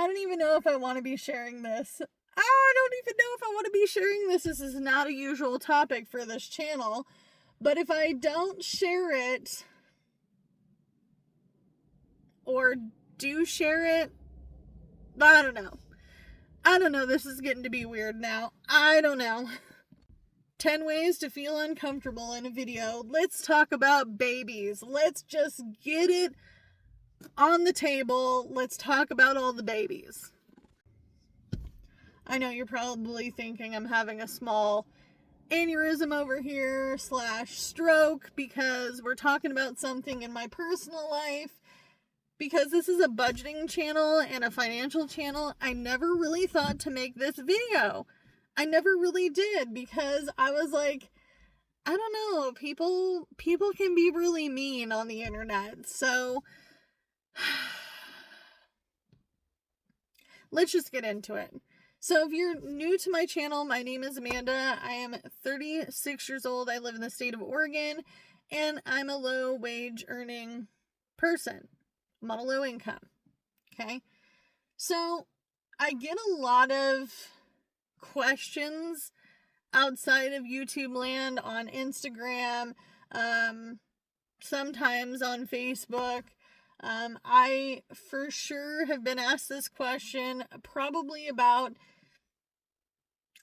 I don't even know if I want to be sharing this. I don't even know if I want to be sharing this. This is not a usual topic for this channel. But if I don't share it, or do share it, I don't know. This is getting to be weird now. I don't know. 10 ways to feel uncomfortable in a video. Let's talk about babies. Let's just get it on the table. Let's talk about all the babies. I know you're probably thinking I'm having a small aneurysm over here / stroke because we're talking about something in my personal life. Because this is a budgeting channel and a financial channel, I never really thought to make this video. I never really did, because I was like, I don't know, people can be really mean on the internet. So let's just get into it. So if you're new to my channel, my name is Amanda. I am 36 years old. I live in the state of Oregon, and I'm a low wage earning person. I'm on a low income. Okay. So I get a lot of questions outside of YouTube land on Instagram, sometimes on Facebook. I for sure have been asked this question probably about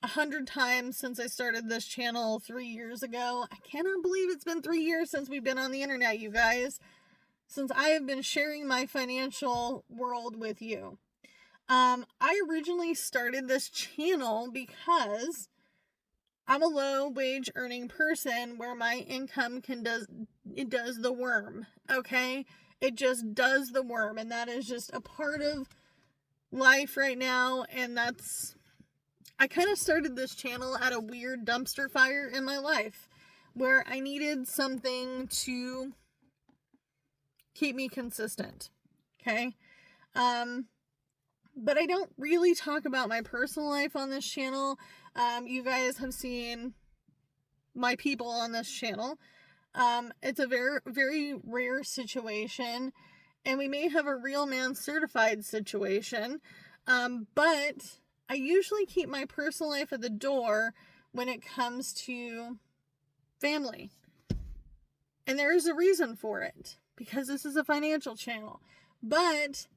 100 times since I started this channel 3 years ago. I cannot believe it's been 3 years since we've been on the internet, you guys. Since I have been sharing my financial world with you. I originally started this channel because I'm a low wage earning person where my income does the worm, okay? It just does the worm, and that is just a part of life right now, and I kind of started this channel at a weird dumpster fire in my life where I needed something to keep me consistent, okay? But I don't really talk about my personal life on this channel. You guys have seen my people on this channel. It's a very, very rare situation, and we may have a real man certified situation, but I usually keep my personal life at the door when it comes to family. And there is a reason for it, because this is a financial channel. But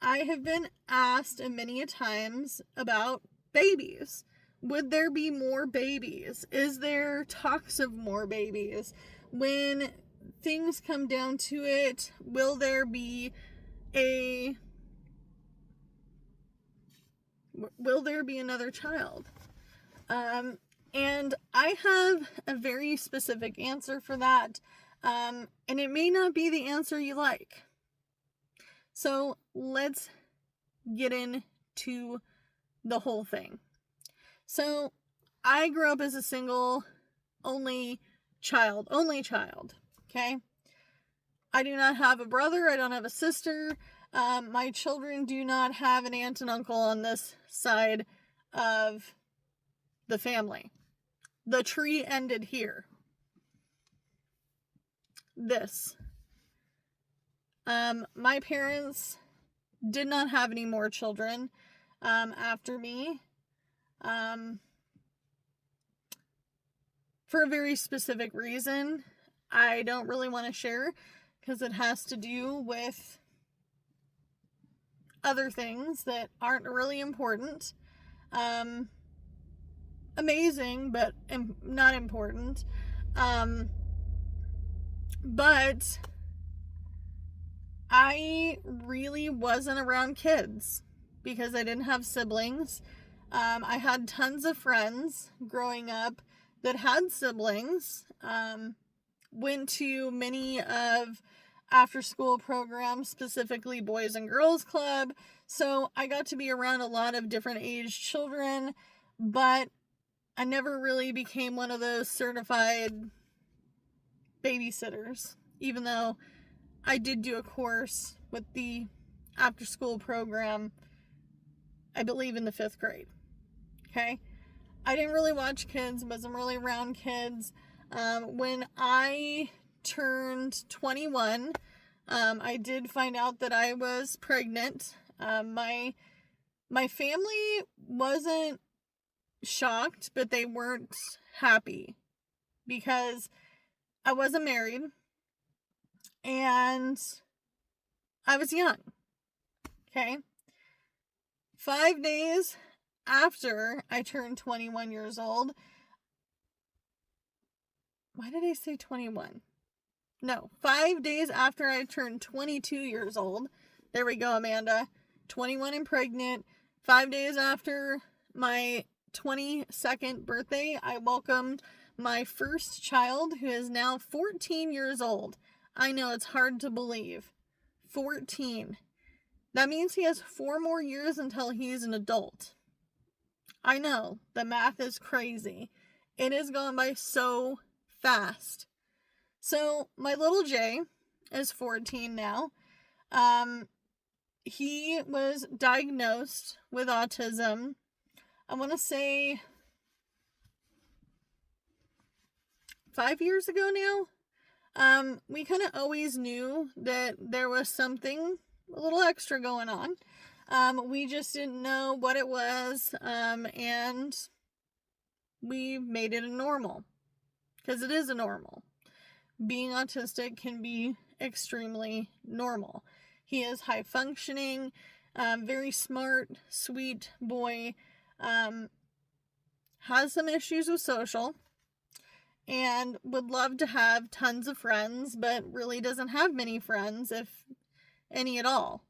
I have been asked many a times about babies. Would there be more babies? Is there talks of more babies? When things come down to it, will there be another child? And I have a very specific answer for that. And it may not be the answer you like. So let's get into the whole thing. So I grew up as a single, only child, okay? I do not have a brother. I don't have a sister. My children do not have an aunt and uncle on this side of the family. The tree ended here. My parents did not have any more children after me for a very specific reason. I don't really want to share because it has to do with other things that aren't really important. Amazing, but not important. But I really wasn't around kids because I didn't have siblings. I had tons of friends growing up that had siblings. Went to many of after school programs, specifically Boys and Girls Club. So I got to be around a lot of different aged children, but I never really became one of those certified babysitters, even though I did do a course with the after school program, I believe in the 5th grade. Okay. I didn't really watch kids, wasn't really around kids. When I turned 21, I did find out that I was pregnant. My My family wasn't shocked, but they weren't happy because I wasn't married and I was young. Okay. 5 days after I turned 21 years old. Why did I say 21? No, 5 days after I turned 22 years old. There we go, Amanda. 21 and pregnant. 5 days after my 22nd birthday, I welcomed my first child, who is now 14 years old. I know it's hard to believe. 14. That means he has 4 more years until he's an adult. I know, the math is crazy. It has gone by so fast. So, my little Jay is 14 now. He was diagnosed with autism, I want to say 5 years ago now. We kind of always knew that there was something a little extra going on. We just didn't know what it was, and we made it a normal, because it is a normal. Being autistic can be extremely normal. He is high functioning, very smart, sweet boy, has some issues with social, and would love to have tons of friends, but really doesn't have many friends, if any at all,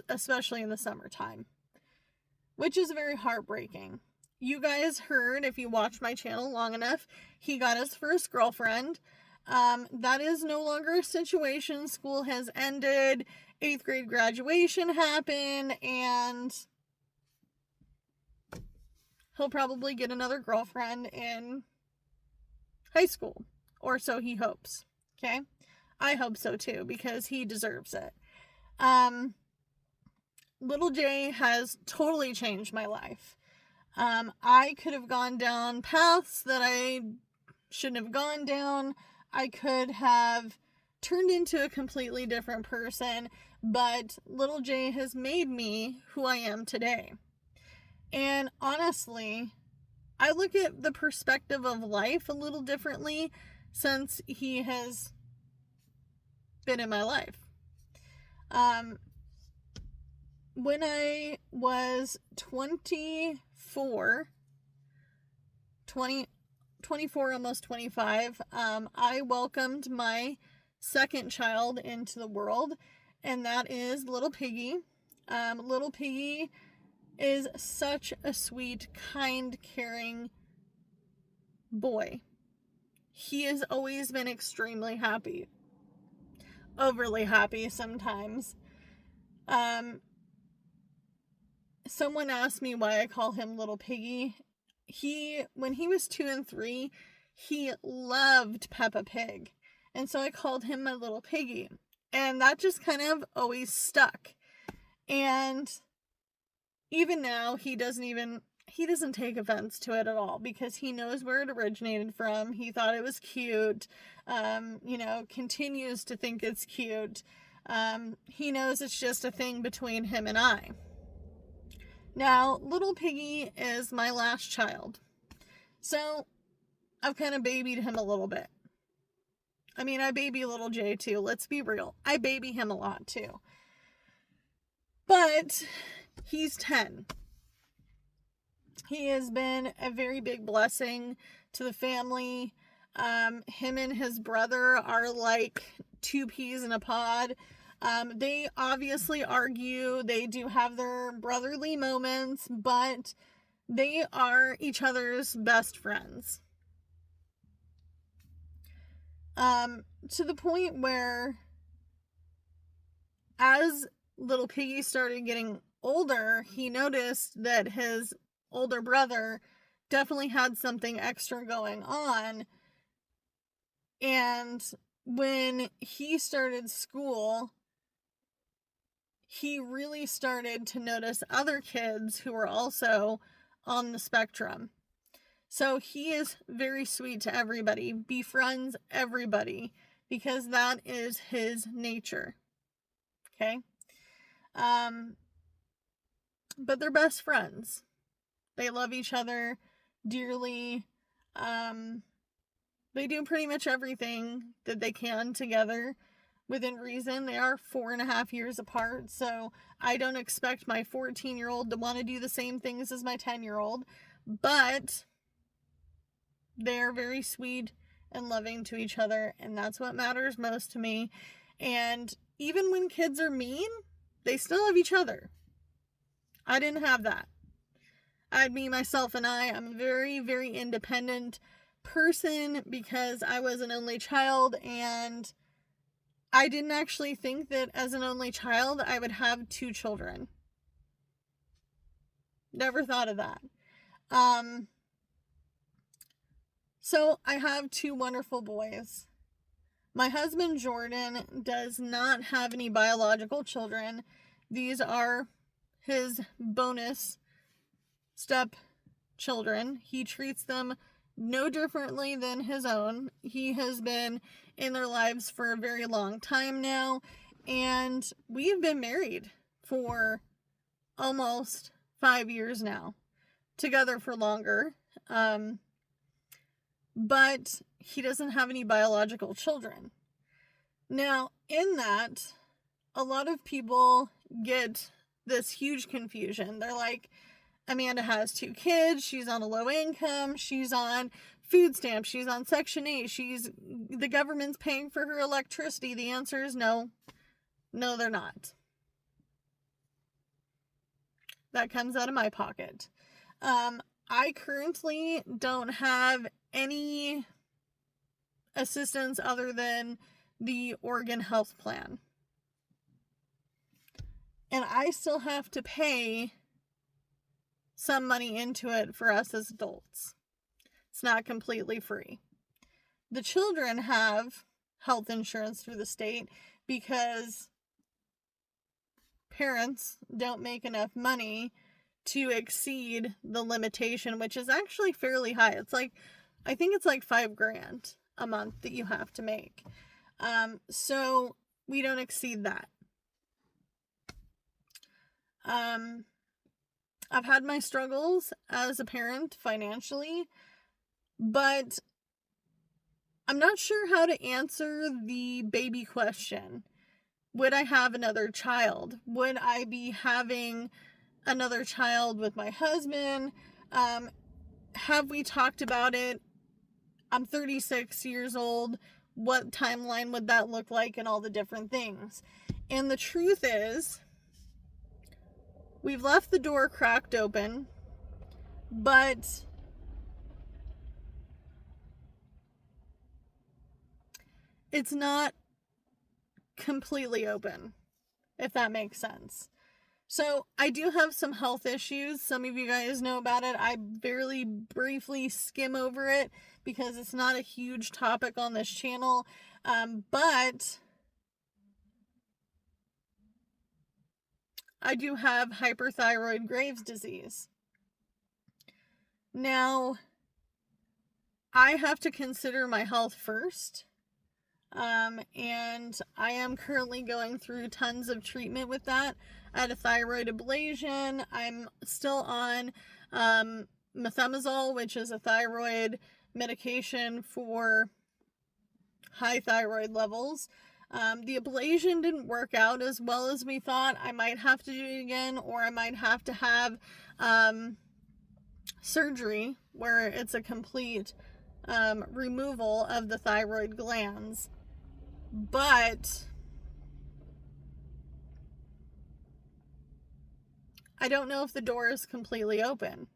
especially in the summertime, which is very heartbreaking. You guys heard, if you watch my channel long enough, he got his first girlfriend. That is no longer a situation. School has ended, 8th grade graduation happened, and he'll probably get another girlfriend in high school, or so he hopes. Okay? I hope so too, because he deserves it. Little Jay has totally changed my life. I could have gone down paths that I shouldn't have gone down. I could have turned into a completely different person, but little Jay has made me who I am today. And honestly, I look at the perspective of life a little differently since he has been in my life. When I was 24, almost 25, I welcomed my second child into the world, and that is little Piggy. Little Piggy is such a sweet, kind, caring boy. He has always been extremely happy. Overly happy sometimes. Someone asked me why I call him Little Piggy. When he was 2 and 3, he loved Peppa Pig. And so I called him my Little Piggy. And that just kind of always stuck. And even now, he doesn't take offense to it at all, because he knows where it originated from. He thought it was cute. Continues to think it's cute. He knows it's just a thing between him and I. Now, little Piggy is my last child. So, I've kind of babied him a little bit. I mean, I baby little Jay too. Let's be real. I baby him a lot too. But, he's 10. He has been a very big blessing to the family. Him and his brother are like 2 peas in a pod. They obviously argue. They do have their brotherly moments, but they are each other's best friends. To the point where, as little Piggy started getting older, he noticed that his older brother definitely had something extra going on. And when he started school, he really started to notice other kids who were also on the spectrum. So he is very sweet to everybody, befriends everybody, because that is his nature. Okay? but they're best friends. They love each other dearly. They do pretty much everything that they can together within reason. They are 4.5 years apart, so I don't expect my 14-year-old to want to do the same things as my 10-year-old, but they're very sweet and loving to each other, and that's what matters most to me. And even when kids are mean, they still love each other. I didn't have that. I had me, myself, and I. I'm a very, very independent person because I was an only child, and I didn't actually think that as an only child I would have 2 children. Never thought of that. So I have 2 wonderful boys. My husband Jordan does not have any biological children. These are his bonus stepchildren. He treats them no differently than his own. He has been in their lives for a very long time now, and we've been married for almost 5 years now, together for longer. But he doesn't have any biological children. Now, in that, a lot of people get this huge confusion. They're like, Amanda has 2 kids, she's on a low income, she's on food stamps, she's on Section 8, the government's paying for her electricity. The answer is no. No, they're not. That comes out of my pocket. I currently don't have any assistance other than the Oregon Health Plan. And I still have to pay some money into it for us as adults. It's not completely free. The children have health insurance through the state because parents don't make enough money to exceed the limitation, which is actually fairly high. I think it's like $5,000 a month that you have to make. So we don't exceed that. I've had my struggles as a parent financially, but I'm not sure how to answer the baby question. Would I have another child? Would I be having another child with my husband? Have we talked about it? I'm 36 years old. What timeline would that look like, and all the different things? And the truth is, we've left the door cracked open, but it's not completely open, if that makes sense. So I do have some health issues. Some of you guys know about it. I barely briefly skim over it because it's not a huge topic on this channel. But I do have hyperthyroid Graves' disease. Now, I have to consider my health first. And I am currently going through tons of treatment with that. I had a thyroid ablation. I'm still on methimazole, which is a thyroid medication for high thyroid levels. The ablation didn't work out as well as we thought. I might have to do it again, or I might have to have surgery where it's a complete removal of the thyroid glands. But I don't know if the door is completely open.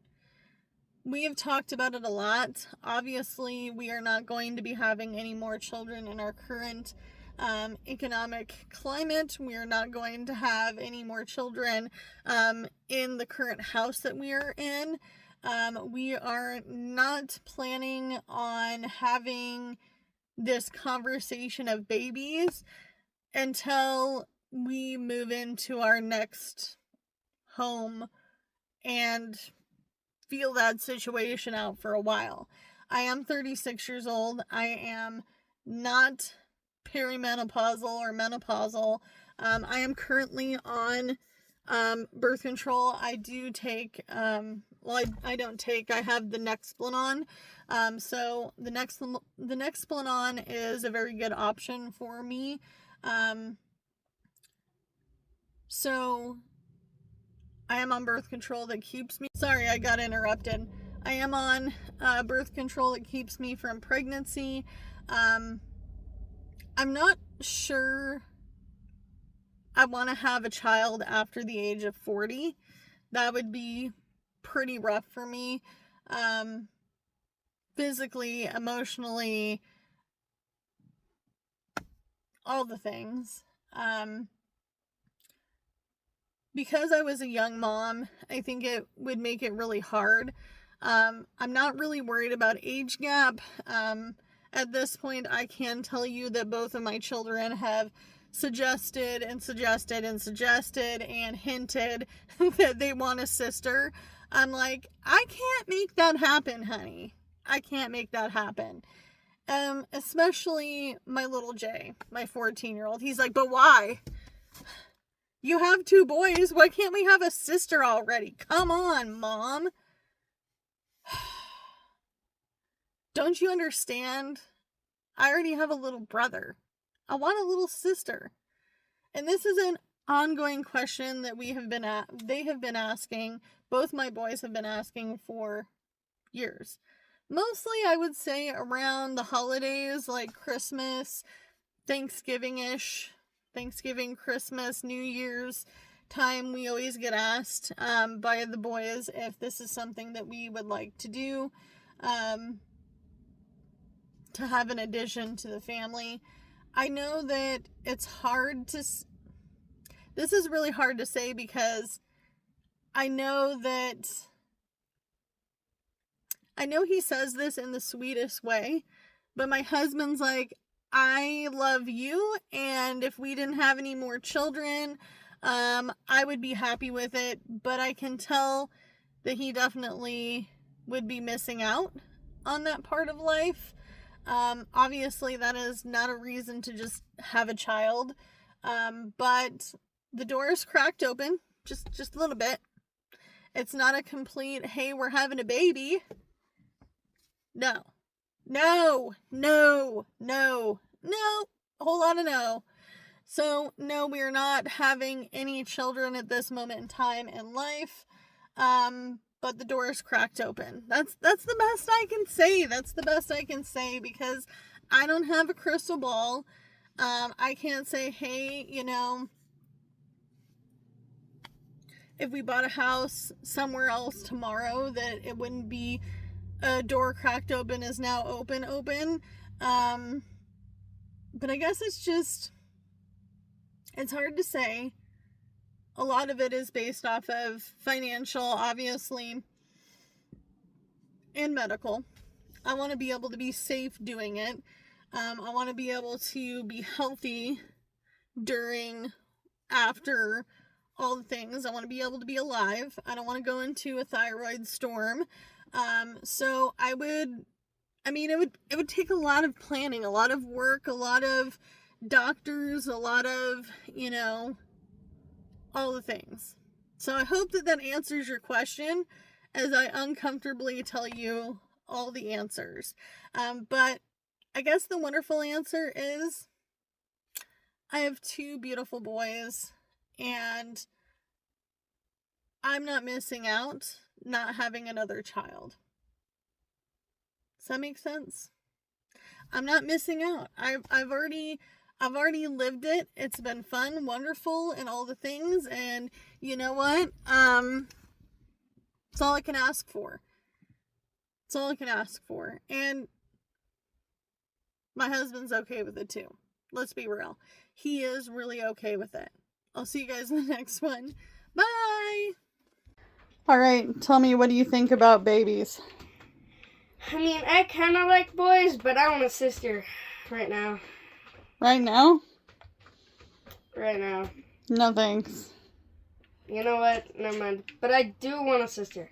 We have talked about it a lot. Obviously, we are not going to be having any more children in our current economic climate. We are not going to have any more children in the current house that we are in. We are not planning on having this conversation of babies until we move into our next home and feel that situation out for a while. I am 36 years old. I am not perimenopausal or menopausal. I am currently on birth control. I do take, I don't take, I have the Nexplanon. So the Nexplanon is a very good option for me. So I am on birth control that keeps me, sorry, I got interrupted. I am on birth control that keeps me from pregnancy. I'm not sure I want to have a child after the age of 40. That would be pretty rough for me. Physically, emotionally, all the things. Because I was a young mom, I think it would make it really hard. I'm not really worried about age gap. At this point, I can tell you that both of my children have suggested and hinted that they want a sister. I'm like, I can't make that happen, honey. I can't make that happen. Especially my little Jay, my 14-year-old. He's like, but why? You have 2 boys. Why can't we have a sister already? Come on, Mom. Don't you understand? I already have a little brother. I want a little sister. And this is an ongoing question that they have been asking. Both my boys have been asking for years. Mostly, I would say around the holidays, like Christmas, Thanksgiving-ish. Thanksgiving, Christmas, New Year's time, we always get asked by the boys if this is something that we would like to do, to have an addition to the family. I know that it's hard to, this is really hard to say because I know he says this in the sweetest way, but my husband's like, I love you, and if we didn't have any more children, I would be happy with it, but I can tell that he definitely would be missing out on that part of life. Obviously, that is not a reason to just have a child, but the door is cracked open, just a little bit. It's not a complete, hey, we're having a baby. No. No, a whole lot of no. So, no, we are not having any children at this moment in time in life, but the door is cracked open. That's the best I can say. That's the best I can say because I don't have a crystal ball. I can't say, hey, if we bought a house somewhere else tomorrow that it wouldn't be a door cracked open is now open. But I guess it's hard to say. A lot of it is based off of financial, obviously, and medical. I want to be able to be safe doing it. I want to be able to be healthy after all the things. I want to be able to be alive. I don't want to go into a thyroid storm. So it would take a lot of planning, a lot of work, a lot of doctors, a lot of, all the things. So I hope that answers your question as I uncomfortably tell you all the answers. But I guess the wonderful answer is I have 2 beautiful boys and I'm not missing out not having another child. Does that make sense? I'm not missing out. I've already lived it. It's been fun, wonderful, and all the things. And you know what? It's all I can ask for. It's all I can ask for. And my husband's okay with it too. Let's be real. He is really okay with it. I'll see you guys in the next one. Bye! Alright, tell me, what do you think about babies? I mean, I kind of like boys, but I want a sister right now. Right now? Right now. No thanks. You know what? Never mind. But I do want a sister.